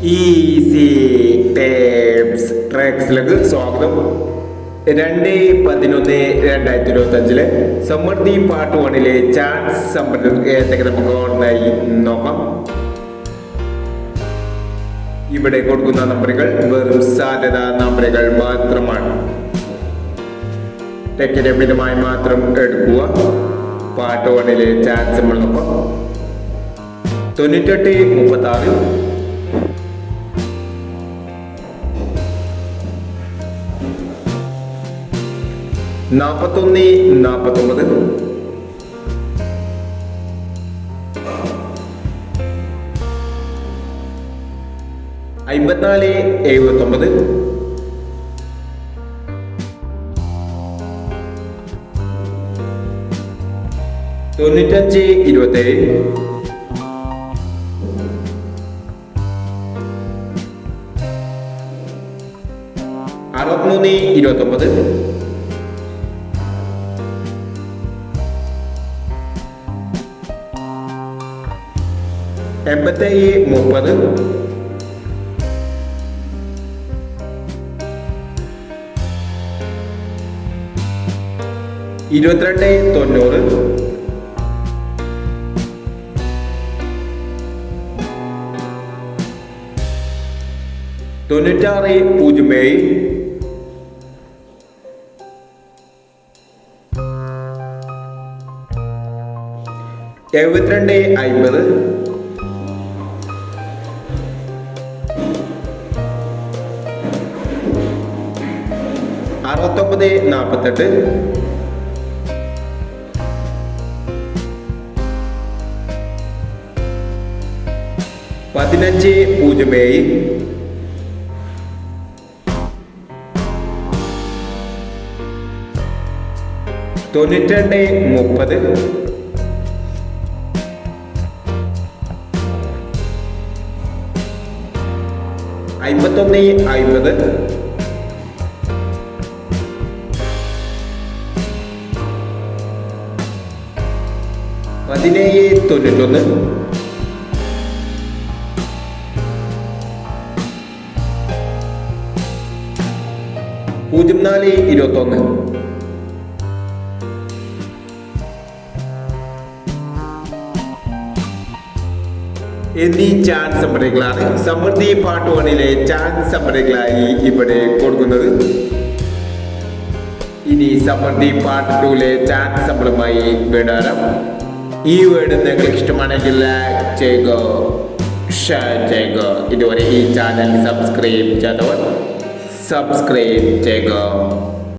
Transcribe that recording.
Easy tapes ട്രാക്സിലേക്ക് സ്വാഗതം. 2/11/2025 സമൃദ്ധി part 1 chance സമ്പന്നർ ഏതൊക്കെ നമുക്ക് ഓൺലൈനായി നോക്കാം. ഇവിടെ കൊടുക്കുന്ന നമ്പറുകൾ വെറും സാധ്യതാ നമ്പറുകൾ മാത്രമാണ്. ടെക്നിക്കലമായി മാത്രം എടുക്കുക. പാർട്ട് 1 ചാൻസ് നമ്മൾ നോക്കാം. 9836 4149 5479 9527 6329 8730 2290 9607 7250 6948 1507 9230 5150 1791 0421 എന്നീ ചാൻസ് നമ്പറുകളാണ് സമൃദ്ധി പാർട്ട് 1 ചാൻസ് നമ്പറുകളായി ഇവിടെ കൊടുക്കുന്നത്. ഇനി സമൃദ്ധി പാർട്ട് 2 ചാൻസ് നമ്പറുമായി വിടാം. ഈ വീഡിയോ നിങ്ങൾക്ക് ഇഷ്ടമാണെങ്കിൽ ലൈക്ക് ചെയ്യുക, ഷെയർ ചെയ്യുക. ഇതുവരെ ഈ ചാനൽ സബ്സ്ക്രൈബ് ചെയ്തവർ സബ്സ്ക്രൈബ് ചെയ്യുക.